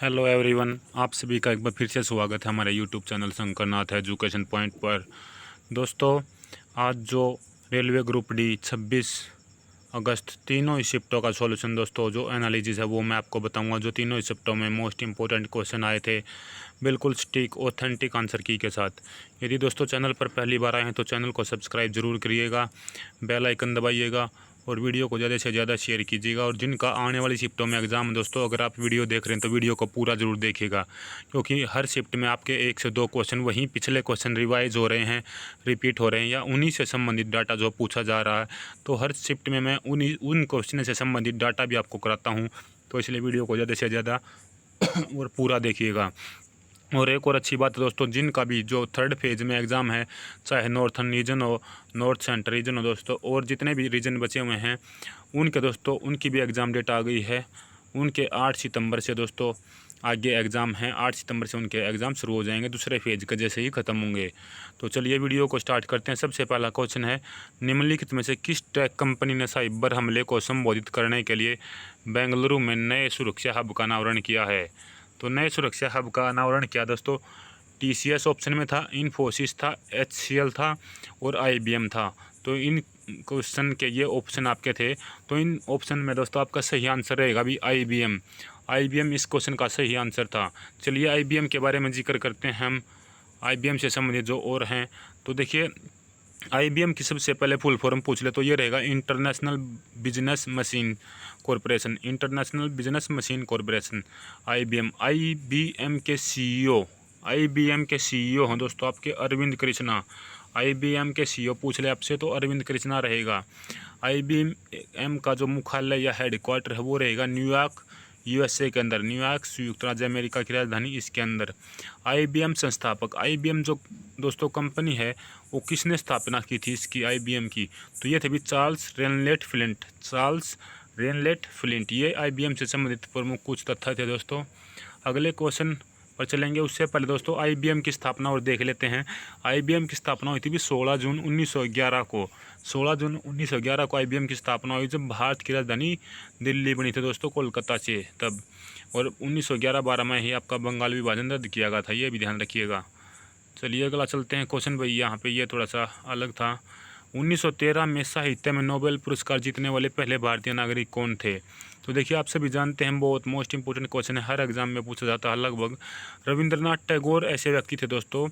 Hello everyone, आप सभी का एक बार फिर से स्वागत है हमारे YouTube channel Shankarnath education point पर। दोस्तों, आज जो रेलवे ग्रुप डी 26 अगस्त तीनों ही शिफ्टों का सॉल्यूशन दोस्तों जो एनालिसिस है वो मैं आपको बताऊंगा। जो तीनों ही शिफ्टों में मोस्ट इंपॉर्टेंट क्वेश्चन आए थे बिल्कुल स्टिक ऑथेंटिक आंसर की के साथ। यदि दोस्तों चैनल पर पहली बार आए हैं तो चैनल को सब्सक्राइब जरूर करिएगा, बेल आइकन दबाइएगा और वीडियो को ज़्यादा से ज़्यादा शेयर कीजिएगा। और जिनका आने वाली शिफ्टों में एग्ज़ाम दोस्तों, अगर आप वीडियो देख रहे हैं तो वीडियो को पूरा ज़रूर देखिएगा, क्योंकि हर शिफ्ट में आपके 1 से 2 क्वेश्चन वहीं पिछले क्वेश्चन रिवाइज हो रहे हैं, रिपीट हो रहे हैं या उन्हीं से संबंधित डाटा जो पूछा जा रहा है। तो हर शिफ्ट में मैं उन क्वेश्चन से संबंधित डाटा भी आपको कराता हूँ, तो इसलिए वीडियो को ज़्यादा से ज़्यादा और पूरा देखिएगा। और एक और अच्छी बात है दोस्तों, जिनका भी जो थर्ड फेज़ में एग्ज़ाम है, चाहे नॉर्थन रीजन हो, नॉर्थ सेंट्रल रीजन हो दोस्तों, और जितने भी रीजन बचे हुए हैं उनके दोस्तों उनकी भी एग्ज़ाम डेट आ गई है। उनके 8 सितंबर से दोस्तों आगे एग्ज़ाम हैं। 8 सितंबर से उनके एग्ज़ाम शुरू हो जाएंगे, दूसरे फेज़ के जैसे ही ख़त्म होंगे। तो चलिए वीडियो को स्टार्ट करते हैं। सबसे पहला क्वेश्चन है, निम्नलिखित में से किस टेक कंपनी ने साइबर हमले को संबोधित करने के लिए बेंगलुरु में नए सुरक्षा हब का अनावरण किया है? तो नए सुरक्षा हब का अनावरण किया दोस्तों, TCS ऑप्शन में था, इन्फोसिस था, HCL था और IBM था। तो इन क्वेश्चन के ये ऑप्शन आपके थे, तो इन ऑप्शन में दोस्तों आपका सही आंसर रहेगा भी IBM इस क्वेश्चन का सही आंसर था। चलिए IBM के बारे में जिक्र करते हैं हम। IBM से संबंधित जो और हैं, तो देखिए IBM की सबसे पहले फुल फॉर्म पूछ ले तो ये रहेगा international business machine corporation. International business machine corporation IBM के CEO हैं दोस्तों आपके अरविंद कृष्णा। IBM के CEO पूछ ले आपसे तो अरविंद कृष्णा रहेगा। IBM का जो मुख्यालय या हेडक्वार्टर है वो रहेगा न्यूयॉर्क, USA के अंदर। न्यूयॉर्क संयुक्त राज्य अमेरिका की राजधानी इसके अंदर। IBM संस्थापक, IBM जो दोस्तों कंपनी है वो किसने स्थापना की थी इसकी, IBM की? तो ये थे भी चार्ल्स रेनलेट फ्लिंट। ये IBM से संबंधित प्रमुख कुछ तथ्य थे दोस्तों। अगले क्वेश्चन पर चलेंगे, उससे पहले दोस्तों IBM की स्थापना और देख लेते हैं। IBM की स्थापना हुई थी भी 16 जून 1911 को। 16 जून 1911 को IBM की स्थापना हुई, जब भारत की राजधानी दिल्ली बनी थी दोस्तों कोलकाता से तब। और 1911-12 में ही आपका बंगाल विभाजन रद्द किया गया था, ये भी ध्यान रखिएगा। चलिए अगला चलते हैं क्वेश्चन भाई, यहाँ पे ये थोड़ा सा अलग था। 1913 में साहित्य में नोबेल पुरस्कार जीतने वाले पहले भारतीय नागरिक कौन थे? तो देखिए आप सभी जानते हैं, बहुत मोस्ट इंपोर्टेंट क्वेश्चन है, हर एग्जाम में पूछा जाता है लगभग। रविंद्रनाथ टैगोर ऐसे व्यक्ति थे दोस्तों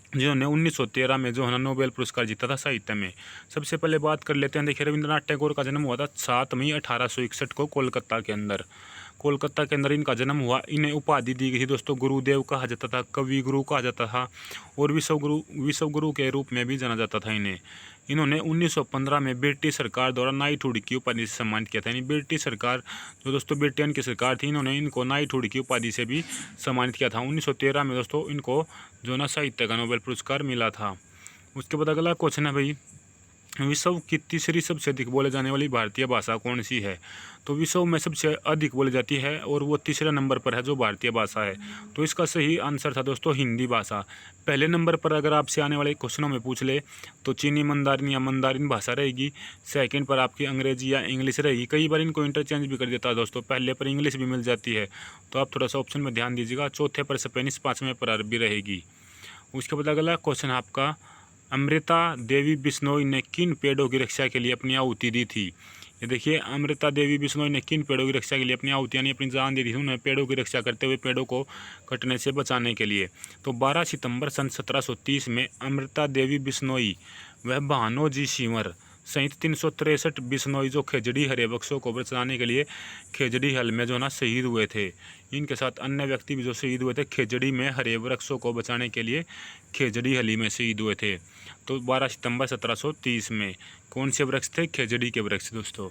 जिन्होंने 1913 में जो है ना नोबेल पुरस्कार जीता था साहित्य में। सबसे पहले बात कर लेते हैं, देखिए रविंद्रनाथ टैगोर का जन्म हुआ था 7 मई 1861 को कोलकाता के अंदर। कोलकाता के अंदर इनका जन्म हुआ। इन्हें उपाधि दी गई थी दोस्तों, गुरुदेव कहा जाता था, कवि गुरु कहा जाता था और विश्व गुरु के रूप में भी जाना जाता था इन्हें। इन्होंने 1915 में ब्रिटिश सरकार द्वारा नाइटहुड की उपाधि से सम्मानित किया था। यानी ब्रिटिश सरकार जो दोस्तों ब्रिटेन की सरकार थी, इन्होंने इनको नाइटहुड की उपाधि से भी सम्मानित किया था। 1913 में दोस्तों इनको जो ना साहित्य का नोबेल पुरस्कार मिला था। उसके बाद अगला क्वेश्चन है भाई, विश्व की तीसरी सबसे अधिक बोले जाने वाली भारतीय भाषा कौन सी है? तो विश्व में सबसे अधिक बोली जाती है और वो तीसरे नंबर पर है जो भारतीय भाषा है। तो इसका सही आंसर था दोस्तों हिंदी भाषा। पहले नंबर पर अगर आपसे आने वाले क्वेश्चनों में पूछ ले तो चीनी मंदारिन या मंदारिन भाषा रहेगी। सेकंड पर आपकी अंग्रेजी या इंग्लिश रहेगी। कई बार इनको इंटरचेंज भी कर देता है दोस्तों, पहले पर इंग्लिश भी मिल जाती है, तो आप थोड़ा सा ऑप्शन में ध्यान दीजिएगा। चौथे पर स्पेनिश, पाँचवें पर अरबी रहेगी। उसके बाद अगला क्वेश्चन है आपका, अमृता देवी बिश्नोई ने किन पेड़ों की रक्षा के लिए अपनी आहुति दी थी? ये देखिए अमृता देवी बिश्नोई ने किन पेड़ों की रक्षा के लिए अपनी आहुति यानी अपनी जान दी थी? उन्हें पेड़ों की रक्षा करते हुए, पेड़ों को कटने से बचाने के लिए। तो 12 सितंबर सन 1730 में अमृता देवी बिश्नोई वह भानोजी सिंवर सहित 363 बिश्नोई जो खेजड़ी हरे वृक्षों को बचाने के लिए खेजड़ी हल में जो ना शहीद हुए थे। इनके साथ अन्य व्यक्ति भी जो शहीद हुए थे खेजड़ी में हरे वृक्षों को बचाने के लिए खेजड़ी हली में शहीद हुए थे। तो 12 सितंबर 1730 में कौन से वृक्ष थे? खेजड़ी के वृक्ष दोस्तों।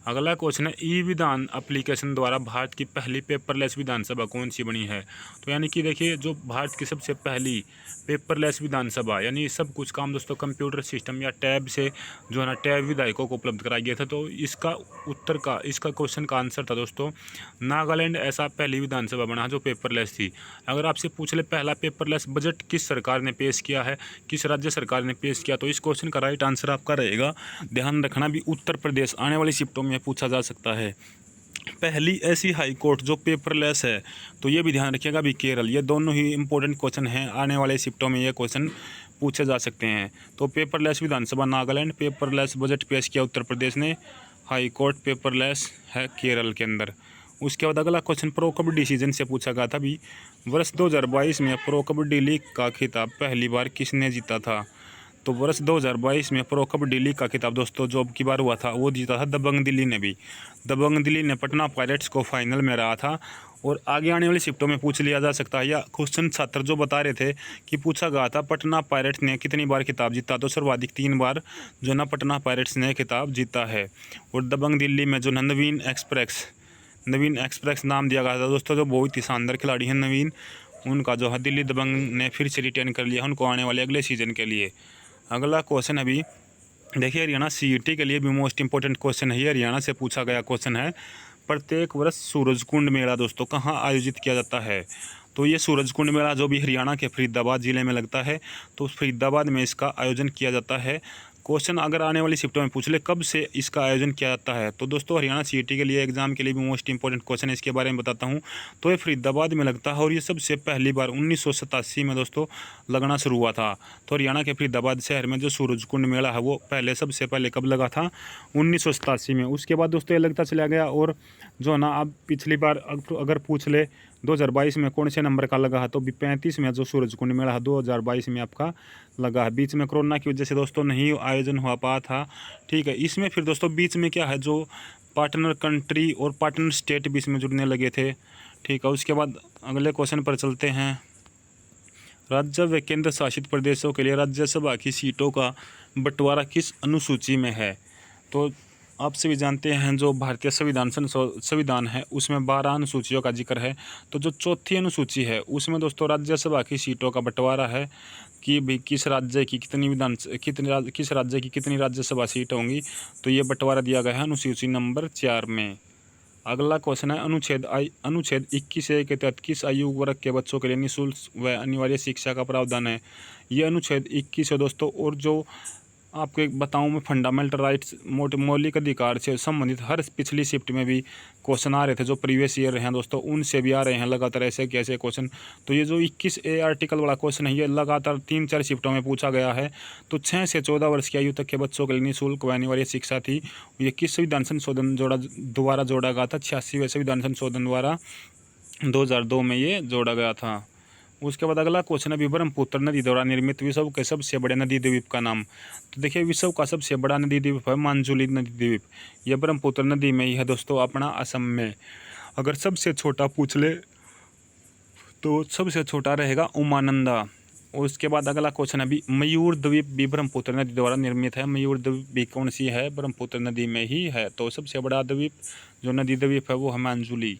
अगला क्वेश्चन है, ई विधान एप्लीकेशन द्वारा भारत की पहली पेपरलेस विधानसभा कौन सी बनी है? तो यानी कि देखिए जो भारत की सबसे पहली पेपरलेस विधानसभा, यानी सब कुछ काम दोस्तों कंप्यूटर सिस्टम या टैब से जो है ना टैब विधायकों को उपलब्ध कराया गया था। तो इसका क्वेश्चन का आंसर था दोस्तों नागालैंड ऐसा पहली विधानसभा बना जो पेपरलेस थी। अगर आपसे पूछ ले पहला पेपरलेस बजट किस सरकार ने पेश किया है, किस राज्य सरकार ने पेश किया, तो इस क्वेश्चन का राइट आंसर आपका रहेगा, ध्यान रखना भी उत्तर प्रदेश। आने वाली शिफ्टों में पूछा जा सकता है। पहली ऐसी हाई कोर्ट जो पेपरलेस है, तो ये भी ध्यान रखिएगा अभी केरल। ये दोनों ही इंपॉर्टेंट क्वेश्चन हैं, आने वाले शिफ्टों में ये क्वेश्चन पूछे जा सकते हैं। तो पेपरलेस विधानसभा नागालैंड, पेपरलेस बजट पेश किया उत्तर प्रदेश ने, हाई कोर्ट पेपरलेस है केरल के अंदर। उसके बाद अगला क्वेश्चन प्रो कबड्डी डिसीजन से पूछा गया था भी, वर्ष 2022 में प्रो कबड्डी लीग का खिताब पहली बार किसने जीता था? तो वर्ष 2022 में प्रो कबड्डी लीग का खिताब दोस्तों जो अब की बार हुआ था वो जीता था दबंग दिल्ली ने भी। दबंग दिल्ली ने पटना पायरेट्स को फाइनल में रहा था। और आगे आने वाली शिफ्टों में पूछ लिया जा सकता है, या क्वेश्चन छात्र जो बता रहे थे कि पूछा गया था पटना पायरेट्स ने कितनी बार खिताब जीता, तो सर्वाधिक 3 बार जो ना पटना पायरेट्स ने खिताब जीता है। और दबंग दिल्ली में जो नवीन एक्सप्रेस नाम दिया गया था दोस्तों, जो बहुत ही शानदार खिलाड़ी हैं नवीन, उनका जो है दिल्ली दबंग ने फिर से रिटेन कर लिया उनको आने वाले अगले सीजन के लिए। अगला क्वेश्चन अभी देखिए हरियाणा सीईटी के लिए भी मोस्ट इंपॉर्टेंट क्वेश्चन है, ये हरियाणा से पूछा गया क्वेश्चन है। प्रत्येक वर्ष सूरजकुंड मेला दोस्तों कहाँ आयोजित किया जाता है? तो ये सूरजकुंड मेला जो भी हरियाणा के फरीदाबाद ज़िले में लगता है, तो फरीदाबाद में इसका आयोजन किया जाता है। क्वेश्चन अगर आने वाली शिफ्टों में पूछ ले कब से इसका आयोजन किया जाता है, तो दोस्तों हरियाणा सीईटी के लिए एग्जाम के लिए भी मोस्ट इंपॉर्टेंट क्वेश्चन है, इसके बारे में बताता हूँ। तो ये फरीदाबाद में लगता है और ये सबसे पहली बार 1987 में दोस्तों लगना शुरू हुआ था। तो हरियाणा के फरीदाबाद शहर में जो सूरजकुंड मेला है वो पहले सबसे पहले कब लगा था? 1987 में। उसके बाद दोस्तों ये लगता चला गया, और जो है ना अब पिछली बार अगर पूछ ले 2022 में कौन से नंबर का लगा है, तो 35 में जो सूरजकुंड मेला है 2022 में आपका लगा है। बीच में कोरोना की वजह से दोस्तों नहीं आयोजन हुआ पाया था, ठीक है। इसमें फिर दोस्तों बीच में क्या है, जो पार्टनर कंट्री और पार्टनर स्टेट बीच में जुड़ने लगे थे, ठीक है। उसके बाद अगले क्वेश्चन पर चलते हैं। राज्य व केंद्र शासित प्रदेशों के लिए राज्यसभा की सीटों का बंटवारा किस अनुसूची में है? तो आप सभी जानते हैं जो भारतीय संविधान है उसमें 12 अनुसूचियों का जिक्र है। तो जो चौथी अनुसूची है उसमें दोस्तों राज्यसभा की सीटों का बंटवारा है कि भाई किस राज्य की किस राज्य की कितनी राज्यसभा सीट होंगी, तो ये बंटवारा दिया गया है अनुसूची नंबर 4 में। अगला क्वेश्चन है अनुच्छेद 21A के तहत किस आयु वर्ग के बच्चों के लिए निःशुल्क व अनिवार्य शिक्षा का प्रावधान है? ये अनुच्छेद 21 है दोस्तों। और जो आपको बताऊं मैं फंडामेंटल राइट्स मौलिक अधिकार से संबंधित हर पिछली शिफ्ट में भी क्वेश्चन आ रहे थे, जो प्रीवियस ईयर हैं दोस्तों उनसे भी आ रहे हैं लगातार ऐसे कैसे क्वेश्चन। तो ये जो 21A आर्टिकल वाला क्वेश्चन है ये लगातार 3-4 शिफ्टों में पूछा गया है। तो 6 से 14 वर्ष की आयु तक के बच्चों के लिए निःशुल्क व अनिवार्य शिक्षा थी। ये किस संविधान संशोधन द्वारा जोड़ा गया था? 86वें संविधान संशोधन द्वारा 2002 में ये जोड़ा गया था। उसके बाद अगला क्वेश्चन है ब्रह्मपुत्र नदी द्वारा निर्मित विश्व के सबसे बड़े नदी द्वीप का नाम। तो देखिए विश्व का सबसे बड़ा नदी द्वीप है मानजुली नदी द्वीप। यह ब्रह्मपुत्र नदी में ही है दोस्तों अपना असम में। अगर सबसे छोटा पूछ ले तो सबसे छोटा रहेगा उमानंदा। और उसके बाद अगला क्वेश्चन है मयूर द्वीप भी ब्रह्मपुत्र नदी द्वारा निर्मित है। मयूर द्वीप भी कौन सी है? ब्रह्मपुत्र नदी में ही है। तो सबसे बड़ा द्वीप जो नदी द्वीप है वो है मानजुली।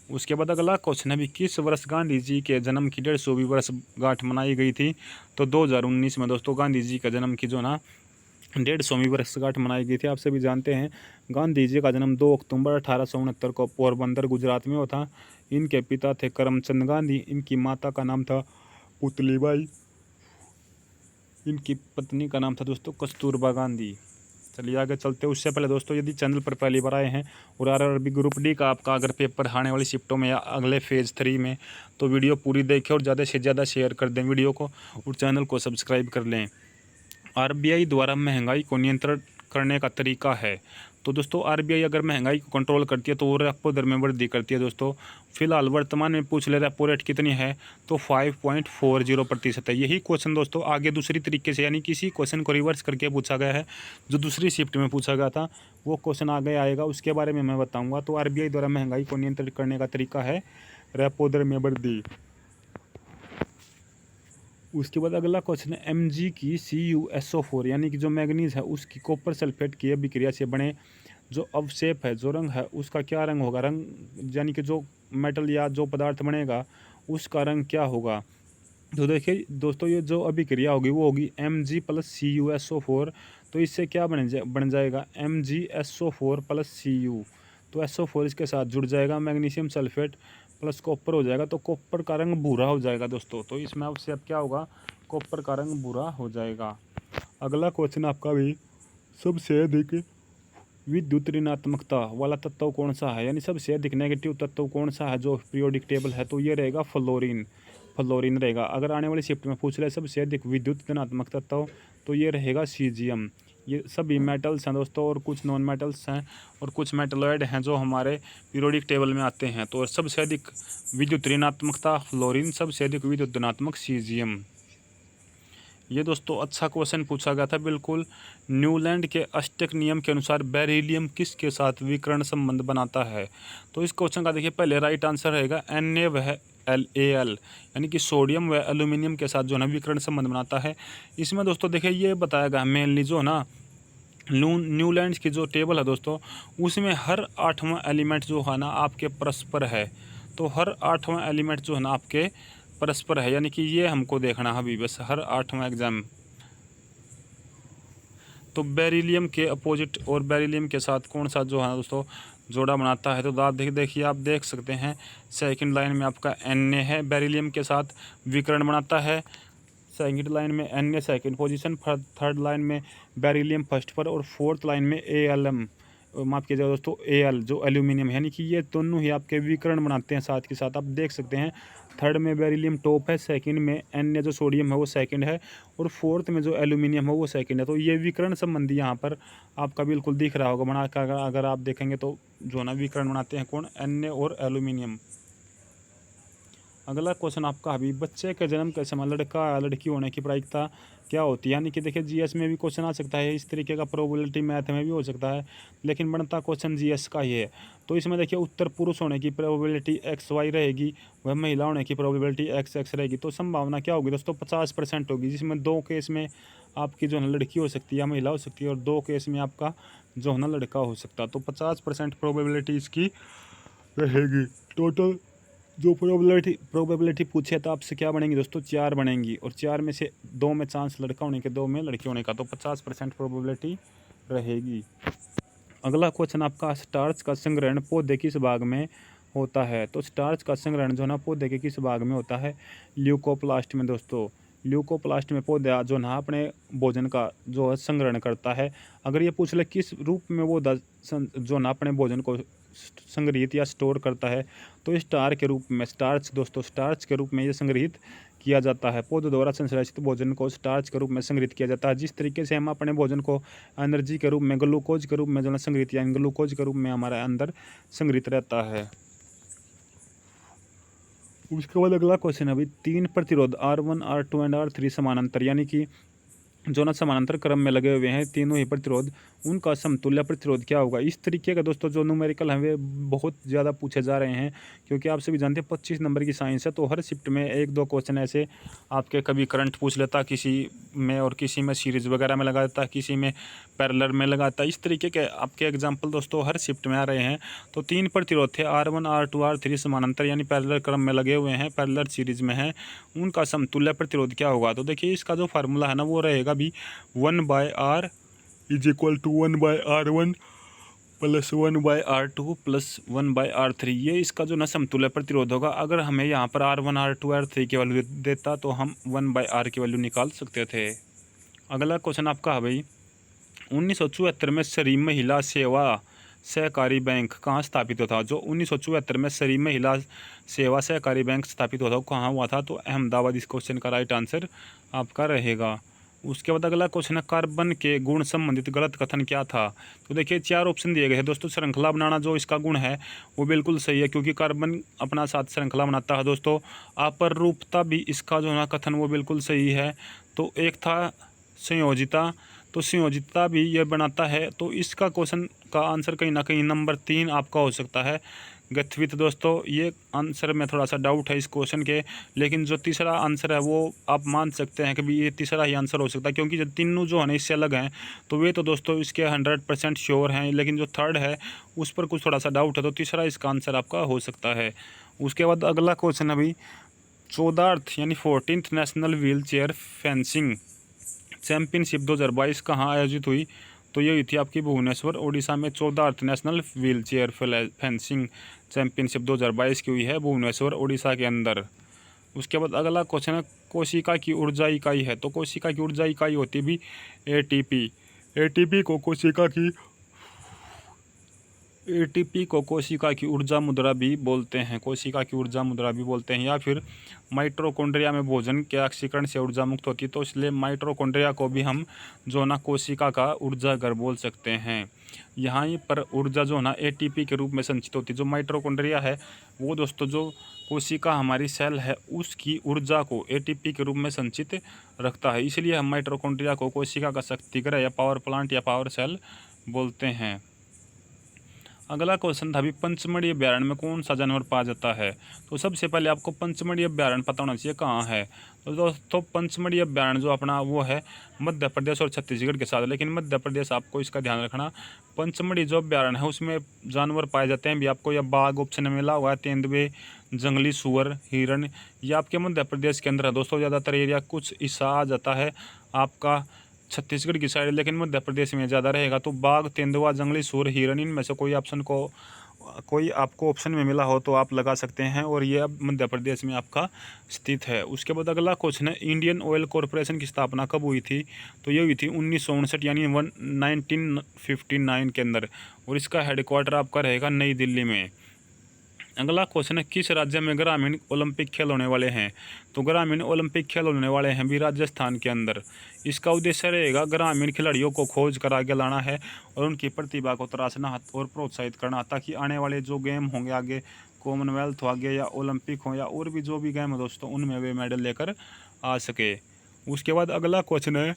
उसके बाद अगला क्वेश्चन है किस वर्ष गांधी जी के जन्म की 150वीं वर्षगांठ मनाई गई थी? तो 2019 में दोस्तों गांधी जी का जन्म की जो ना 150वीं वर्षगांठ मनाई गई थी। आप सभी जानते हैं गांधी जी का जन्म 2 अक्टूबर 1869 को पोरबंदर गुजरात में हुआ था। इनके पिता थे करमचंद गांधी, इनकी माता का नाम था पुतलीबाई, इनकी पत्नी का नाम था दोस्तों कस्तूरबा गांधी। चलिए आगे चलते हैं। उससे पहले दोस्तों यदि चैनल पर पहली बार आए हैं और आरआरबी ग्रुप डी का आपका अगर पेपर आने वाली शिफ्टों में या अगले फेज़ 3 में, तो वीडियो पूरी देखें और ज़्यादा से ज़्यादा शेयर कर दें वीडियो को और चैनल को सब्सक्राइब कर लें। आरबीआई द्वारा महंगाई को नियंत्रण करने का तरीका है। तो दोस्तों आरबीआई अगर महंगाई को कंट्रोल करती है तो वो रेपो दर में वृद्धि करती है दोस्तों। फिलहाल वर्तमान में पूछ ले रेपो रेट कितनी है, तो 5.40% है। यही क्वेश्चन दोस्तों आगे दूसरी तरीके से यानी किसी क्वेश्चन को रिवर्स करके पूछा गया है, जो दूसरी शिफ्ट में पूछा गया था वो क्वेश्चन आगे आएगा, उसके बारे में मैं बताऊँगा। तो आरबीआई द्वारा महंगाई को नियंत्रित करने का तरीका है रेपो दर में वृद्धि। उसके बाद अगला क्वेश्चन है Mg की CuSO4 यानी कि जो मैग्नीज है उसकी कॉपर सल्फेट की अभिक्रिया से बने जो अवशेप है, जो रंग है उसका क्या रंग होगा? रंग यानी कि जो मेटल या जो पदार्थ बनेगा उसका रंग क्या होगा? तो देखिए दोस्तों ये जो अभिक्रिया होगी वो होगी Mg + CuSO4। तो इससे क्या बन जाएगा MgSO4 + Cu। तो SO4 इसके साथ जुड़ जाएगा, मैग्नीशियम सल्फेट प्लस कॉपर हो जाएगा, तो कॉपर का रंग भूरा हो जाएगा दोस्तों। तो इसमें आपसे अब क्या होगा, कॉपर का रंग भूरा हो जाएगा। अगला क्वेश्चन आपका भी सबसे अधिक विद्युत ऋणात्मकता वाला तत्व कौन सा है, यानी सबसे अधिक नेगेटिव तत्व कौन सा है जो पीरियोडिक टेबल है, तो ये रहेगा फ्लोरीन। फ्लोरीन रहेगा। अगर आने वाली शिफ्ट में पूछ रहे सबसे अधिक विद्युत ऋणात्मक तत्व, तो ये रहेगा सीजियम। ये सभी मेटल्स हैं दोस्तों, और कुछ नॉन मेटल्स हैं और कुछ मेटलॉइड हैं जो हमारे पीरियोडिक टेबल में आते हैं। तो सबसे अधिक विद्युत ऋणात्मकता फ्लोरीन, सबसे अधिक विद्युत ऋणात्मक सीजियम। ये दोस्तों अच्छा क्वेश्चन पूछा गया था बिल्कुल। न्यूलैंड के अष्टक नियम के अनुसार बेरिलियम किसके साथ विकर्ण संबंध बनाता है, तो इस क्वेश्चन का देखिए पहले राइट आंसर रहेगा Na वह LAl, यानी कि सोडियम व एल्यूमिनियम के साथ जो है ना विकर्ण संबंध बनाता है। इसमें दोस्तों देखिए ये बताया गया मेनली जो ना न्यूलैंड की जो टेबल है दोस्तों, उसमें हर 8वां एलिमेंट जो है ना आपके परस्पर है। तो हर 8वां एलिमेंट जो है ना आपके परस्पर है, यानी कि ये हमको देखना है अभी बस हर 8वां एग्जाम। तो बेरिलियम के अपोजिट और बेरिलियम के साथ कौन सा जो है दोस्तों जोड़ा बनाता है, तो आप देखिए आप देख सकते हैं सेकंड लाइन में आपका Na है, बेरिलियम के साथ विकर्ण बनाता है। सेकंड लाइन में Na second position, third line में बेरिलियम फर्स्ट पर, और फोर्थ लाइन में Alm, माफ़ कीजिएगा दोस्तों Al जो एल्यूमिनियम है, यानी कि ये दोनों ही आपके विकर्ण बनाते हैं साथ के साथ। आप देख सकते हैं थर्ड में बेरिलियम टॉप है, सेकंड में Na जो सोडियम है वो सेकंड है, और फोर्थ में जो एल्यूमिनियम है वो सेकंड है। तो ये विकर्ण संबंधी यहाँ पर आपका बिल्कुल दिख रहा होगा बना कर। अगर आप देखेंगे तो जो ना विकर्ण बनाते हैं कौन, Na और एल्यूमिनियम। अगला क्वेश्चन आपका अभी, बच्चे के जन्म के समय लड़का या लड़की होने की प्रायिकता क्या होती है, यानी कि देखिए जीएस में भी क्वेश्चन आ सकता है, इस तरीके का प्रोबेबिलिटी मैथ में भी हो सकता है, लेकिन बनता क्वेश्चन जीएस का ही है। तो इसमें देखिए उत्तर पुरुष होने की प्रोबेबिलिटी XY रहेगी, वह महिला होने की प्रोबेबिलिटी XX रहेगी। तो संभावना क्या होगी दोस्तों, 50% होगी, जिसमें 2 केस में आपकी जो है लड़की हो सकती है या महिला हो सकती है, और 2 केस में आपका जो है ना लड़का हो सकता है। तो 50% प्रोबेबिलिटी इसकी रहेगी। टोटल जो प्रोबेबिलिटी पूछे तो आपसे क्या बनेंगी दोस्तों, 4 बनेंगी, और 4 में से 2 में चांस लड़का होने के, 2 में लड़की होने का। तो 50% प्रोबेबिलिटी रहेगी। अगला क्वेश्चन आपका, स्टार्च का संग्रहण पौधे किस भाग में होता है, तो स्टार्च का संग्रहण जो है ना पौधे के किस भाग में होता है, ल्यूकोप्लास्ट में दोस्तों। ल्यूकोप्लास्ट में पौधा जो ना अपने भोजन का जो है संग्रहण करता है। अगर ये पूछ ले किस रूप में वो जो ना अपने भोजन को संग्रहित या स्टोर करता है, तो स्टार के रूप में, स्टार्च दोस्तों स्टार्च के रूप में ये संग्रहित किया जाता है। पौधों द्वारा संश्लेषित भोजन को स्टार्च के रूप में संग्रहित किया जाता है। जिस तरीके से हम अपने भोजन को एनर्जी के रूप में, ग्लूकोज के रूप में जो है संग्रहित, या ग्लूकोज के रूप में हमारे अंदर संग्रहित रहता है। उसके बाद अगला क्वेश्चन है अभी, 3 प्रतिरोध R1 R2 एंड R3 समानांतर, यानी कि जो ना समानांतर क्रम में लगे हुए हैं तीनों ही प्रतिरोध, उनका समतुल्य प्रतिरोध क्या होगा। इस तरीके का दोस्तों जो न्यूमेरिकल हैं वे बहुत ज़्यादा पूछे जा रहे हैं, क्योंकि आप सभी जानते हैं 25 नंबर की साइंस है। तो हर शिफ्ट में 1-2 क्वेश्चन ऐसे आपके कभी करंट पूछ लेता किसी में, और किसी में सीरीज वगैरह में लगा देता, किसी में पैरेलल में लगाता। इस तरीके के आपके एग्जाम्पल दोस्तों हर शिफ्ट में आ रहे हैं। तो 3 प्रतिरोध थे R1 R2 R3 समानांतर, यानी पैरेलल क्रम में लगे हुए हैं, पैरेलल सीरीज में हैं, उनका समतुल्य प्रतिरोध क्या होगा। तो देखिए इसका जो फार्मूला है ना वो रहेगा भी 1/R = 1/R1 + 1/R2 + 1/R3। ये इसका जो ना समतुल्य प्रतिरोध होगा। अगर हमें यहाँ पर R1 R2 R3 की वैल्यू देता तो हम 1/R की वैल्यू निकाल सकते थे। अगला क्वेश्चन आपका है भाई, 1974 में श्री महिला सेवा सहकारी बैंक कहाँ स्थापित हुआ था। जो 1974 में श्री महिला सेवा सहकारी बैंक स्थापित हुआ था, कहाँ हुआ था, तो अहमदाबाद। इस क्वेश्चन का राइट आंसर आपका रहेगा। उसके बाद अगला क्वेश्चन है, कार्बन के गुण संबंधित गलत कथन क्या था। तो देखिए 4 ऑप्शन दिए गए हैं दोस्तों। श्रृंखला बनाना जो इसका गुण है वो बिल्कुल सही है, क्योंकि कार्बन अपना साथ श्रृंखला बनाता है दोस्तों। अपरूपता भी इसका जो है कथन वो बिल्कुल सही है। तो एक था संयोजिता, तो संयोजिता भी ये बनाता है। तो इसका क्वेश्चन का आंसर कहीं ना कहीं नंबर 3 आपका हो सकता है, गथवित दोस्तों। ये आंसर में थोड़ा सा डाउट है इस क्वेश्चन के, लेकिन जो तीसरा आंसर है वो आप मान सकते हैं कि भी ये तीसरा ही आंसर हो सकता है, क्योंकि जो तीनों जो है ना इससे अलग हैं तो वे तो दोस्तों इसके 100% श्योर हैं, लेकिन जो थर्ड है उस पर कुछ थोड़ा सा डाउट है। तो तीसरा इसका आंसर आपका हो सकता है। उसके बाद अगला क्वेश्चन अभी, 14th यानी 14th national wheel chair fencing championship 2022 कहाँ आयोजित हुई। तो ये हुई थी आपकी भुवनेश्वर उड़ीसा में। 14th national wheel chair fencing championship 2022 की हुई है भुवनेश्वर उड़ीसा के अंदर। उसके बाद अगला क्वेश्चन है, कोशिका की ऊर्जा इकाई है। तो कोशिका की ऊर्जा इकाई होती भी ATP। ATP को कोशिका की एटीपी को कोशिका की ऊर्जा मुद्रा भी बोलते हैं, कोशिका की ऊर्जा मुद्रा भी बोलते हैं। या फिर माइटोकॉन्ड्रिया में भोजन के ऑक्सीकरण से ऊर्जा मुक्त होती है, तो इसलिए माइटोकॉन्ड्रिया को भी हम जो ना कोशिका का ऊर्जा घर बोल सकते हैं। यहाँ पर ऊर्जा जो ना एटीपी के रूप में संचित होती है। जो माइटोकॉन्ड्रिया है वो दोस्तों जो कोशिका हमारी सेल है उसकी ऊर्जा को एटीपी के रूप में संचित रखता है, इसलिए हम माइटोकॉन्ड्रिया को कोशिका का शक्तिगृह या पावर प्लांट या पावर सेल बोलते हैं। अगला क्वेश्चन था, अभी पंचमढ़ी अभ्यारण्य में कौन सा जानवर पाया जाता है? तो सबसे पहले आपको पंचमढ़ी अभ्यारण्य पता होना चाहिए कहाँ है। तो दोस्तों पंचमढ़ी अभ्यारण्य जो अपना वो है मध्य प्रदेश और छत्तीसगढ़ के साथ, लेकिन मध्य प्रदेश आपको इसका ध्यान रखना। पंचमढ़ी जो अभ्यारण्य है उसमें जानवर पाए जाते हैं भी आपको या बाघ ऑप्शन में मिला हुआ है, तेंदुए, जंगली सुअर, हिरण, ये आपके मध्य प्रदेश के अंदर है दोस्तों। ज़्यादातर एरिया कुछ हिस्सा आ जाता है आपका छत्तीसगढ़ की साइड, लेकिन मध्य प्रदेश में ज़्यादा रहेगा। तो बाघ, तेंदुआ, जंगली सूर, हिरण, इनमें से कोई आपको ऑप्शन में मिला हो तो आप लगा सकते हैं, और ये अब मध्य प्रदेश में आपका स्थित है। उसके बाद अगला क्वेश्चन है, इंडियन ऑयल कॉरपोरेशन की स्थापना कब हुई थी? तो ये हुई थी 1959 यानी 1959 के अंदर, और इसका हेडक्वार्टर आपका रहेगा नई दिल्ली में। अगला क्वेश्चन है, किस राज्य में ग्रामीण ओलंपिक खेल होने वाले हैं? तो ग्रामीण ओलंपिक खेल होने वाले हैं भी राजस्थान के अंदर। इसका उद्देश्य रहेगा ग्रामीण खिलाड़ियों को खोज कर आगे लाना है और उनकी प्रतिभा को तराशना और प्रोत्साहित करना, ताकि आने वाले जो गेम होंगे आगे, कॉमनवेल्थ हो आगे या ओलंपिक हो या और भी जो भी गेम है दोस्तों, उनमें वे मेडल लेकर आ सके। उसके बाद अगला क्वेश्चन है,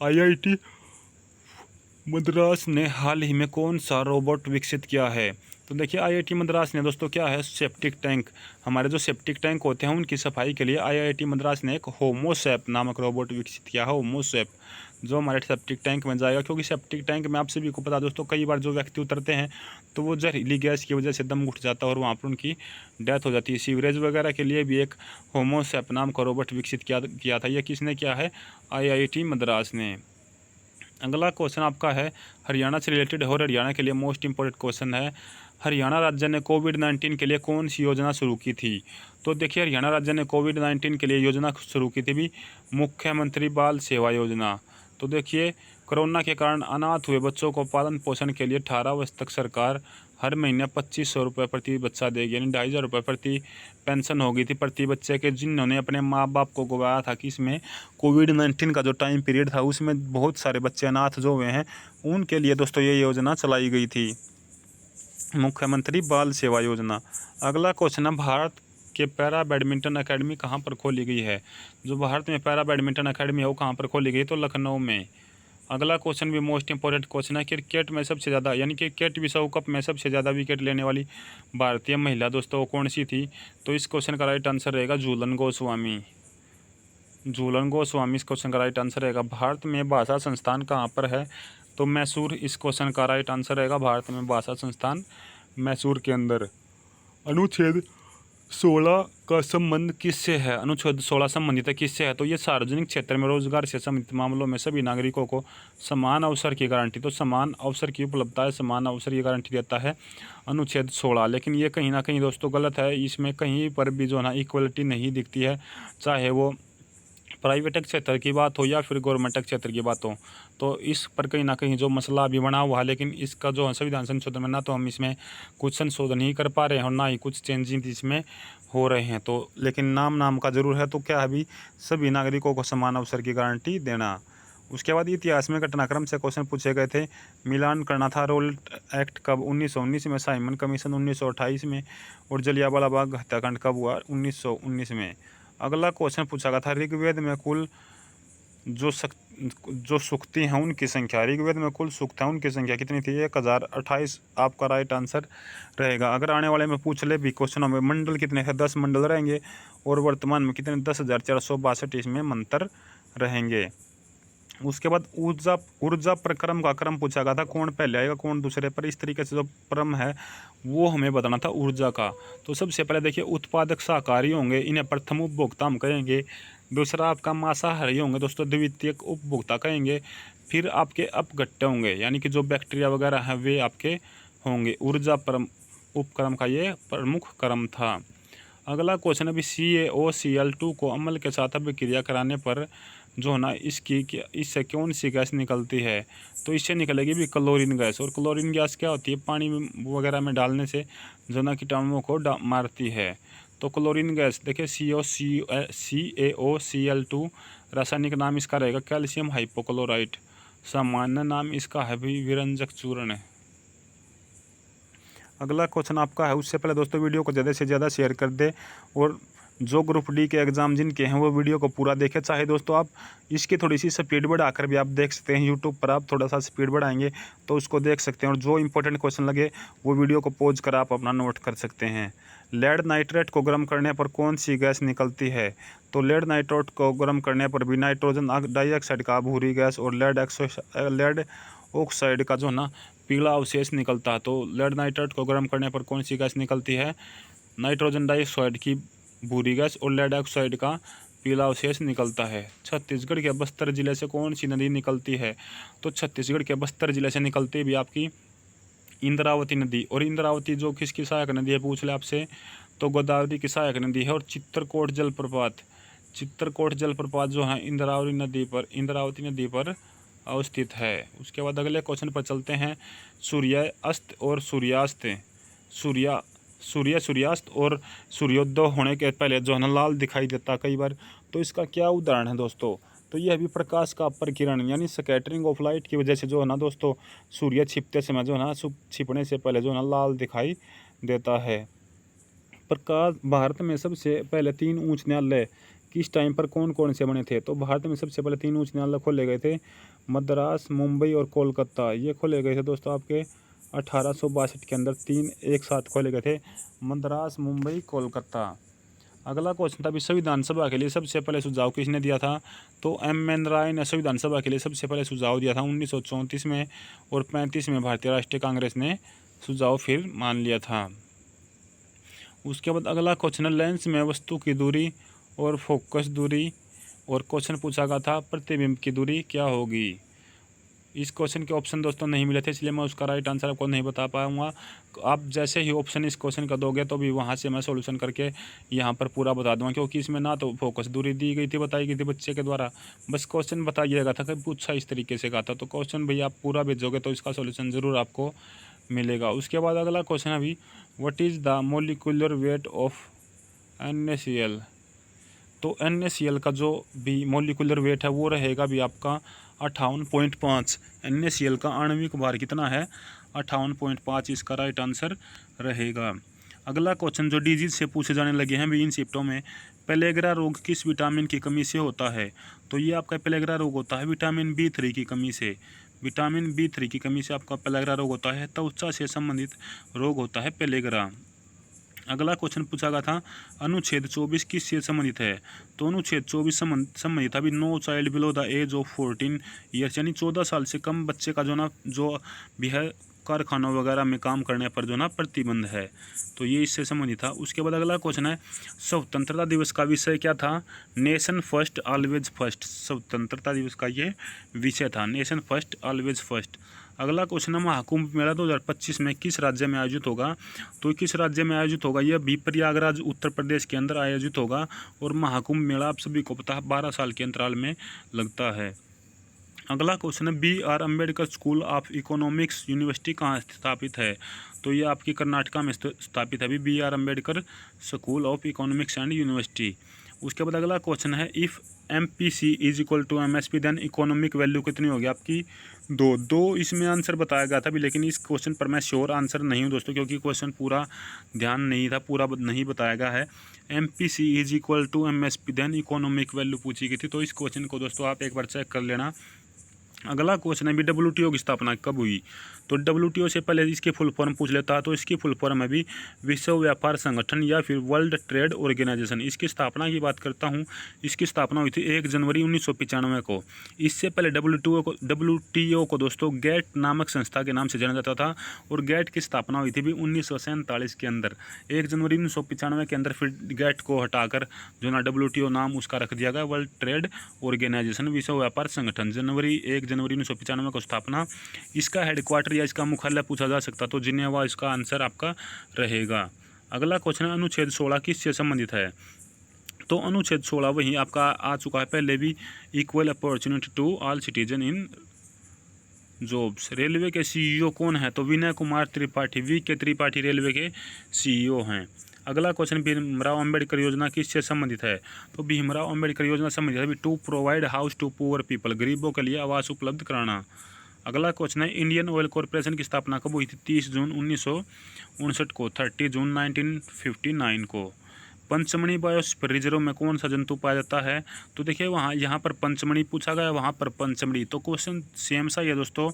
IIT मद्रास ने हाल ही में कौन सा रोबोट विकसित किया है? तो देखिए IIT मद्रास ने दोस्तों क्या है, सेप्टिक टैंक, हमारे जो सेप्टिक टैंक होते हैं उनकी सफाई के लिए IIT मद्रास ने एक होमोसैप नामक रोबोट विकसित किया है। होमोसैप जो हमारे सेप्टिक टैंक में जाएगा, क्योंकि सेप्टिक टैंक में आप सभी को पता दोस्तों कई बार जो व्यक्ति उतरते हैं तो वो जहरीली गैस की वजह से दम घुट जाता है और वहाँ पर उनकी डेथ हो जाती है। सीवरेज वगैरह के लिए भी एक होमोसैप नाम का रोबोट विकसित किया था। यह किसने किया है? IIT मद्रास ने। अगला क्वेश्चन आपका है हरियाणा से रिलेटेड और हरियाणा के लिए मोस्ट इंपॉर्टेंट क्वेश्चन है, हरियाणा राज्य ने कोविड-19 के लिए कौन सी योजना शुरू की थी? तो देखिए हरियाणा राज्य ने कोविड-19 के लिए योजना शुरू की थी भी मुख्यमंत्री बाल सेवा योजना। तो देखिए कोरोना के कारण अनाथ हुए बच्चों को पालन पोषण के लिए 18 वर्ष तक सरकार हर महीने 2500 रुपये प्रति बच्चा देगी, यानी 2500 रुपये प्रति पेंशन होगी थी प्रति बच्चे के, जिन्होंने अपने माँ बाप को गवाया था कि इसमें कोविड-19 का जो टाइम पीरियड था उसमें बहुत सारे बच्चे अनाथ जो हुए हैं उनके लिए दोस्तों ये योजना चलाई गई थी, मुख्यमंत्री बाल सेवा योजना। अगला क्वेश्चन है, भारत के पैरा बैडमिंटन अकेडमी कहाँ पर खोली गई है? जो भारत में पैरा बैडमिंटन अकेडमी है वो कहाँ पर खोली गई? तो लखनऊ में। अगला क्वेश्चन भी मोस्ट इंपॉर्टेंट क्वेश्चन है, क्रिकेट में सबसे ज़्यादा यानी कि क्रिकेट विश्व कप में सबसे ज़्यादा विकेट लेने वाली भारतीय महिला दोस्तों कौन सी थी? तो इस क्वेश्चन का राइट आंसर रहेगा झूलन गोस्वामी। झूलन गोस्वामी इस क्वेश्चन का राइट आंसर रहेगा। भारत में भाषा संस्थान कहाँ पर है? तो मैसूर इस क्वेश्चन का राइट आंसर रहेगा। भारत में भाषा संस्थान मैसूर के अंदर। अनुच्छेद 16 का संबंध किससे है? अनुच्छेद 16 संबंधित किससे है? तो ये सार्वजनिक क्षेत्र में रोजगार से संबंधित मामलों में सभी नागरिकों को समान अवसर की गारंटी, तो समान अवसर की उपलब्धता है, समान अवसर की गारंटी देता है अनुच्छेद 16। लेकिन ये कहीं ना कहीं दोस्तों गलत है, इसमें कहीं पर भी जो है ना इक्वलिटी नहीं दिखती है, चाहे वो प्राइवेट क्षेत्र की बात हो या फिर गवर्नमेंट क्षेत्र की बात हो। तो इस पर कहीं ना कहीं जो मसला अभी बना हुआ है, लेकिन इसका जो संविधान संशोधन में ना तो हम इसमें कुछ संशोधन ही कर पा रहे हैं और ना ही कुछ चेंजिंग इसमें हो रहे हैं। तो लेकिन नाम का ज़रूर है, तो क्या अभी सभी नागरिकों को समान अवसर की गारंटी देना। उसके बाद इतिहास में घटनाक्रम से क्वेश्चन पूछे गए थे, मिलान करना था रोल्ट एक्ट कब? 1919 में, साइमन कमीशन 1928 में, और जलियांवाला बाग हत्याकांड कब हुआ? 1919 में। अगला क्वेश्चन पूछा गया था, ऋग्वेद में कुल जो सूक्ति हैं उनकी संख्या, ऋग्वेद में कुल सूक्त हैं उनकी संख्या कितनी थी? 1028 आपका राइट आंसर रहेगा। अगर आने वाले में पूछ ले भी क्वेश्चनों में मंडल कितने थे, 10 मंडल रहेंगे, और वर्तमान में कितने? 10,462 इसमें मंत्र रहेंगे। उसके बाद ऊर्जा प्रक्रम का क्रम पूछा गया था, कौन पहले आएगा कौन दूसरे पर, इस तरीके से जो क्रम है वो हमें बताना था ऊर्जा का। तो सबसे पहले देखिए उत्पादक शाकाहारी होंगे, इन्हें प्रथम उपभोक्ता हम कहेंगे। दूसरा आपका मांसाहारी होंगे दोस्तों, द्वितीयक उपभोक्ता कहेंगे। फिर आपके अपघट्य होंगे, यानी कि जो बैक्टीरिया वगैरह हैं वे आपके होंगे। ऊर्जा उपक्रम का ये प्रमुख क्रम था। अगला क्वेश्चन अभी CaOCl2 को अम्ल के साथ अभिक्रिया कराने पर जो है ना इससे कौन सी गैस निकलती है, तो इससे निकलेगी भी क्लोरीन गैस। और क्लोरीन गैस क्या होती है, पानी वगैरह में डालने से जो ना कीटाणुओं को मारती है। तो क्लोरीन गैस देखिए CaO2, रासायनिक नाम इसका रहेगा कैल्शियम हाइपोक्लोराइट, सामान्य नाम इसका है भी विरंजक चूर्ण। अगला क्वेश्चन आपका है, उससे पहले दोस्तों वीडियो को ज़्यादा से ज़्यादा शेयर कर दे, और जो ग्रुप डी के एग्ज़ाम जिनके हैं वो वीडियो को पूरा देखें। चाहे दोस्तों आप इसकी थोड़ी सी स्पीड बढ़ाकर भी आप देख सकते हैं, यूट्यूब पर आप थोड़ा सा स्पीड बढ़ाएंगे तो उसको देख सकते हैं, और जो इंपॉर्टेंट क्वेश्चन लगे वो वीडियो को पॉज कर आप अपना नोट कर सकते हैं। लेड नाइट्रेट को गर्म करने पर कौन सी गैस निकलती है, तो लेड नाइट्रेट को गर्म करने पर भी नाइट्रोजन डाइऑक्साइड का भूरी गैस और लेड ऑक्साइड का जो ना पीला अवशेष निकलता है। तो लेड नाइट्रेट को गर्म करने पर कौन सी गैस निकलती है, नाइट्रोजन डाइऑक्साइड की भूरी गैस और लेड ऑक्साइड का पीला अवशेष निकलता है। छत्तीसगढ़ के बस्तर जिले से कौन सी नदी निकलती है, तो छत्तीसगढ़ के बस्तर जिले से निकलती भी आपकी इंद्रावती नदी। और इंद्रावती जो किसकी सहायक नदी है पूछ ले आपसे, तो गोदावरी की सहायक नदी है। और चित्रकोट जलप्रपात जो है इंद्रावती नदी पर अवस्थित है। उसके बाद अगले क्वेश्चन पर चलते हैं। सूर्यास्त और सूर्यास्त और सूर्योदय होने के पहले जो है ना लाल दिखाई देता कई बार, तो इसका क्या उदाहरण है दोस्तों, तो यह भी प्रकाश का प्रकिरण यानी स्कैटरिंग ऑफ लाइट की वजह से जो है ना दोस्तों सूर्य छिपते समय जो है ना छिपने से पहले जो है ना लाल दिखाई देता है। प्रकाश भारत में सबसे पहले 3 उच्च न्यायालय किस टाइम पर कौन कौन से बने थे, तो भारत में सबसे पहले 3 उच्च न्यायालय खोले गए थे, मद्रास, मुंबई और कोलकाता। ये खोले गए थे दोस्तों आपके 1862 के अंदर, 3 एक साथ खोले गए थे, मद्रास, मुंबई, कोलकाता। अगला क्वेश्चन था, संविधान सभा के लिए सबसे पहले सुझाव किसने दिया था, तो M.N. राय ने संविधान सभा के लिए सबसे पहले सुझाव दिया था 1934 में, और 35 में भारतीय राष्ट्रीय कांग्रेस ने सुझाव फिर मान लिया था। उसके बाद अगला क्वेश्चन है, लेंस में वस्तु की दूरी और फोकस दूरी, और क्वेश्चन पूछा गया था प्रतिबिंब की दूरी क्या होगी। इस क्वेश्चन के ऑप्शन दोस्तों नहीं मिले थे, इसलिए मैं उसका राइट आंसर आपको नहीं बता पाऊंगा। आप जैसे ही ऑप्शन इस क्वेश्चन का दोगे तो भी वहां से मैं सॉल्यूशन करके यहाँ पर पूरा बता दूंगा, क्योंकि इसमें ना तो फोकस दूरी दी गई थी, बताई गई थी बच्चे के द्वारा, बस क्वेश्चन बताइएगा था कि पूछा इस तरीके से कहा था। तो क्वेश्चन भैया आप पूरा भेजोगे तो इसका सोल्यूशन ज़रूर आपको मिलेगा। उसके बाद अगला क्वेश्चन अभी, what is the molecular weight of NaCl, तो NaCl का जो भी मोलिकुलर वेट है वो रहेगा भी आपका 58.5। NaCl का आणविक भार कितना है, 58.5, इसका राइट आंसर रहेगा। अगला क्वेश्चन जो डीजी से पूछे जाने लगे हैं भी इन शिफ्टों में, पेलेग्रा रोग किस विटामिन की कमी से होता है, तो ये आपका पेलेग्रा रोग होता है विटामिन B3 की कमी से। विटामिन B3 की कमी से आपका पेलेग्रा रोग होता है, त्वचा से संबंधित रोग होता है पेलेग्रा। अगला क्वेश्चन पूछा गया था, अनुच्छेद 24 किस से संबंधित है, तो अनुच्छेद 24 संबंधित अभी no child below the age of 14 years, यानी 14 साल से कम बच्चे का जो भी है कारखानों वगैरह में काम करने पर जो ना प्रतिबंध है, तो ये इससे संबंधित था। उसके बाद अगला क्वेश्चन है, स्वतंत्रता दिवस का विषय क्या था, नेशन फर्स्ट ऑलवेज फर्स्ट। स्वतंत्रता दिवस का ये विषय था, नेशन फर्स्ट ऑलवेज फर्स्ट। अगला क्वेश्चन है, महाकुंभ मेला 2025 में किस राज्य में आयोजित होगा, तो किस राज्य में आयोजित होगा, यह भी प्रयागराज उत्तर प्रदेश के अंदर आयोजित होगा। और महाकुंभ मेला आप सभी को पता है 12 साल के अंतराल में लगता है। अगला क्वेश्चन है, B.R. Ambedkar school of economics university कहाँ स्थापित है, तो ये आपकी कर्नाटका में स्थापित है अभी B.R. Ambedkar school of economics and university. उसके बाद अगला क्वेश्चन है, if MPC is equal to MSP then economic value कितनी होगी आपकी, दो इसमें आंसर बताया गया था भी, लेकिन इस क्वेश्चन पर मैं श्योर आंसर नहीं हूँ दोस्तों, क्योंकि क्वेश्चन पूरा ध्यान नहीं था, पूरा नहीं बताया गया है। MPC is equal to MSP then economic value पूछी गई थी, तो इस क्वेश्चन को दोस्तों आप एक बार चेक कर लेना। अगला क्वेश्चन है, भी WTO की स्थापना कब हुई, तो WTO से पहले इसकी फुल फॉर्म पूछ लेता है, तो इसकी फुल फॉर्म है भी विश्व व्यापार संगठन या फिर वर्ल्ड ट्रेड ऑर्गेनाइजेशन। इसकी स्थापना की बात करता हूँ, इसकी स्थापना हुई थी 1 जनवरी 1995 को। इससे पहले WTO को दोस्तों गेट नामक संस्था के नाम से जाना जाता था, और गेट की स्थापना हुई थी भी 1947 के अंदर। 1 जनवरी 1995 के अंदर फिर गेट को हटाकर जो ना WTO नाम उसका रख दिया गया, वर्ल्ड ट्रेड ऑर्गेनाइजेशन, विश्व व्यापार संगठन। 1 जनवरी 1995 को स्थापना। इसका हेडक्वार्टर या इसका मुख्यालय पूछा जा सकता, तो जिनेवा इसका आंसर आपका रहेगा। अगला क्वेश्चन है, अनुच्छेद 16 किससे संबंधित है, तो अनुच्छेद 16 वहीं आपका आ चुका है पहले भी, equal opportunity to all citizen in jobs. Railway के सीईओ कौन है? तो विनय कुमार त्रिपाठी, वी के त्रिपाठी रेलवे के सीईओ हैं। अगला क्वेश्चन, भीमराव अंबेडकर योजना किससे संबंधित है? तो भीमराव अंबेडकर योजना संबंधित है to provide house to poor people, गरीबों के लिए आवास उपलब्ध कराना। अगला क्वेश्चन है, इंडियन ऑयल कॉरपोरेशन की स्थापना कब हुई थी? 30 जून 1959 को, 30 जून 1959 को। पंचमढ़ी बायोस्फीयर रिजर्व में कौन सा जंतु पाया जाता है? तो देखिए वहाँ यहाँ पर पंचमढ़ी पूछा गया, वहाँ पर पंचमढ़ी, तो क्वेश्चन सेम सा ही है दोस्तों।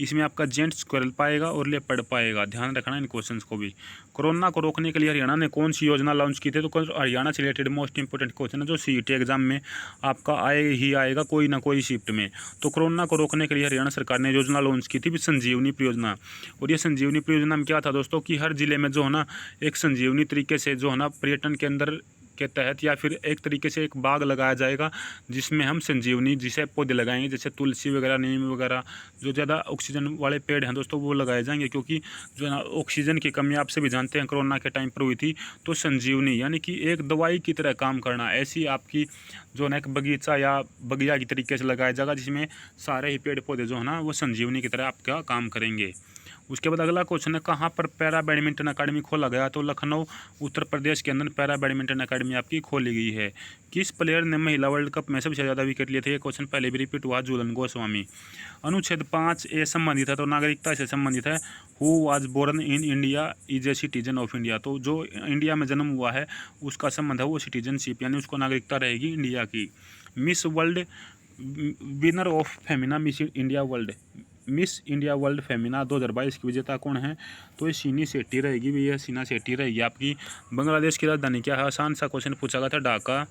इसमें आपका जेंट स्क्वेरल पाएगा और लेपर्ड पाएगा, ध्यान रखना इन क्वेश्चंस को भी। कोरोना को रोकने के लिए हरियाणा ने कौन सी योजना लॉन्च की थी? तो हरियाणा से रिलेटेड मोस्ट इंपोर्टेंट क्वेश्चन है जो सीईटी एग्जाम में आपका आए ही आएगा कोई ना कोई शिफ्ट में। तो कोरोना को रोकने के लिए हरियाणा सरकार ने योजना लॉन्च की थी संजीवनी परियोजना। और ये संजीवनी परियोजना में क्या था दोस्तों कि हर जिले में जो है ना एक संजीवनी तरीके से जो है ना पर्यटन के अंदर के तहत या फिर एक तरीके से एक बाग लगाया जाएगा जिसमें हम संजीवनी जिसे पौधे लगाएंगे, जैसे तुलसी वगैरह, नीम वगैरह, जो ज़्यादा ऑक्सीजन वाले पेड़ हैं दोस्तों वो लगाए जाएंगे, क्योंकि जो है ना ऑक्सीजन की कमी आपसे भी जानते हैं कोरोना के टाइम पर हुई थी। तो संजीवनी यानी कि एक दवाई की तरह काम करना, ऐसी आपकी जो है एक बगीचा या बगिया की तरीके से लगाया जाएगा जिसमें सारे ही पेड़ पौधे जो है ना वो संजीवनी की तरह आपका काम करेंगे। उसके बाद अगला क्वेश्चन है, कहाँ पर पैरा बैडमिंटन अकादमी खोला गया? तो लखनऊ उत्तर प्रदेश के अंदर पैरा बैडमिंटन अकादमी आपकी खोली गई है। किस प्लेयर ने महिला वर्ल्ड कप में सबसे ज़्यादा विकेट लिए थे? ये क्वेश्चन पहले भी रिपीट हुआ, झूलन गोस्वामी। अनुच्छेद 5A संबंधित है तो नागरिकता से संबंधित है। Who was born in India is a citizen of India, तो जो इंडिया में जन्म हुआ है उसका संबंध है वो सिटीजनशिप, यानी उसको नागरिकता रहेगी इंडिया की। Miss world, winner of Femina miss India world, miss India world Femina 2022 की विजेता कौन है? तो ये सीनी शेट्टी रहेगी, भैया सीना शेट्टी रहेगी आपकी। बांग्लादेश की राजधानी क्या है? आसान सा क्वेश्चन पूछा गया था, ढाका।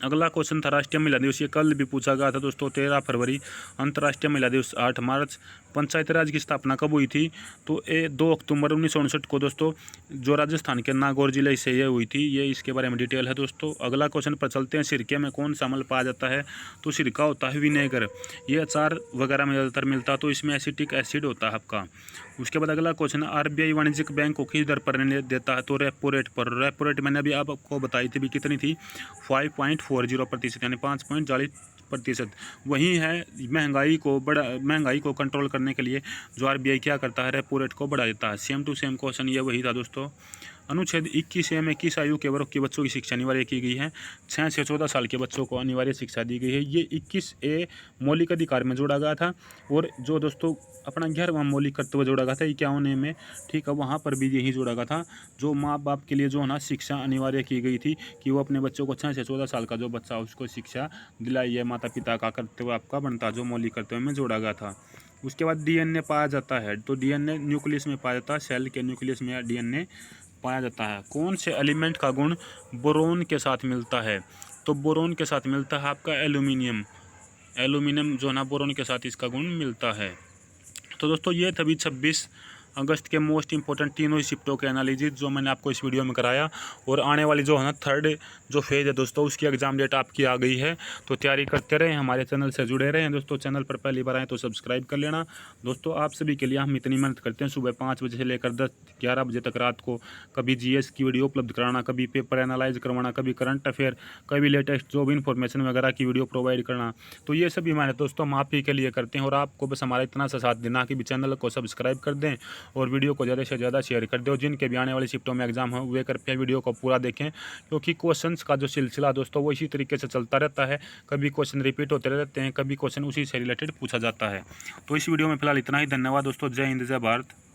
अगला क्वेश्चन था राष्ट्रीय महिला दिवस, ये कल भी पूछा गया था दोस्तों, 13 फरवरी। अंतर्राष्ट्रीय महिला दिवस 8 मार्च। पंचायती राज की स्थापना कब हुई थी? तो ये 2 अक्टूबर 1959 को दोस्तों, जो राजस्थान के नागौर जिले से ये हुई थी। ये इसके बारे में डिटेल है दोस्तों। अगला क्वेश्चन पर चलते हैं, सिरके में कौन सा अम्ल पाया जाता है? तो सिरका होता है विनेगर, ये अचार वगैरह में ज़्यादातर मिलता है, तो इसमें एसिटिक एसिड होता है आपका। उसके बाद अगला क्वेश्चन, आरबीआई वाणिज्यिक बैंक को किस दर पर ऋण देता है? तो रेपो रेट पर। रेपो रेट मैंने अभी आपको बताई थी भी कितनी थी, 5.40%, यानी 5.40%। वही है महंगाई को कंट्रोल करने के लिए जो आरबीआई क्या करता है, रेपो रेट को बढ़ा देता है। सेम टू सेम क्वेश्चन ये वही था दोस्तों। अनुच्छेद 21A में किस आयु के वर्ग के बच्चों की शिक्षा अनिवार्य की गई है? 6 से 14 साल के बच्चों को अनिवार्य शिक्षा दी गई है। ये 21A मौलिक अधिकार में जोड़ा गया था, और जो दोस्तों अपना 11वां मौलिक कर्तव्य जोड़ा गया था 51 में, ठीक है, वहाँ पर भी यही जोड़ा गया था। जो माँ बाप के लिए जो है ना शिक्षा अनिवार्य की गई थी कि वो अपने बच्चों को 6 से 14 साल का जो बच्चा उसको शिक्षा दिलाई है, माता पिता का कर्तव्य आपका बनता, जो मौलिक कर्तव्य में जोड़ा गया था। उसके बाद डीएनए पाया जाता है, तो डीएनए न्यूक्लियस में पाया जाता है, सेल के न्यूक्लियस में डीएनए पाया जाता है। कौन से एलिमेंट का गुण बोरोन के साथ मिलता है? तो बोरोन के साथ मिलता है आपका एल्यूमिनियम। एल्यूमिनियम जो है ना बोरोन के साथ इसका गुण मिलता है। तो दोस्तों ये तभी 26 अगस्त के मोस्ट इंपॉर्टेंट तीनों ही शिफ्टों के एनालिसिस जो मैंने आपको इस वीडियो में कराया। और आने वाली जो है ना 3rd जो फेज़ है दोस्तों, उसकी एग्ज़ाम डेट आपकी आ गई है, तो तैयारी करते रहें, हमारे चैनल से जुड़े रहें दोस्तों। चैनल पर पहली बार आएँ तो सब्सक्राइब कर लेना दोस्तों। आप सभी के लिए हम इतनी मेहनत करते हैं, सुबह 5 बजे से लेकर 10-11 बजे तक रात को, कभी जीएस की वीडियो उपलब्ध कराना, कभी पेपर एनालाइज करवाना, कभी करंट अफेयर, कभी लेटेस्ट जॉब इन्फॉर्मेशन वगैरह की वीडियो प्रोवाइड करना। तो ये सभी मेहनत दोस्तों हम आप ही के लिए करते हैं, और आपको बस हमारा इतना सा साथ देना कि चैनल को सब्सक्राइब कर दें और वीडियो को ज़्यादा से ज़्यादा शेयर कर दो। जिनके भी आने वाली शिफ्टों में एग्जाम हो वे कृपया वीडियो को पूरा देखें, क्योंकि क्वेश्चंस का जो सिलसिला दोस्तों वो इसी तरीके से चलता रहता है। कभी क्वेश्चन रिपीट होते रहते हैं, कभी क्वेश्चन उसी से रिलेटेड पूछा जाता है। तो इस वीडियो में फिलहाल इतना ही। धन्यवाद दोस्तों। जय हिंद, जय भारत।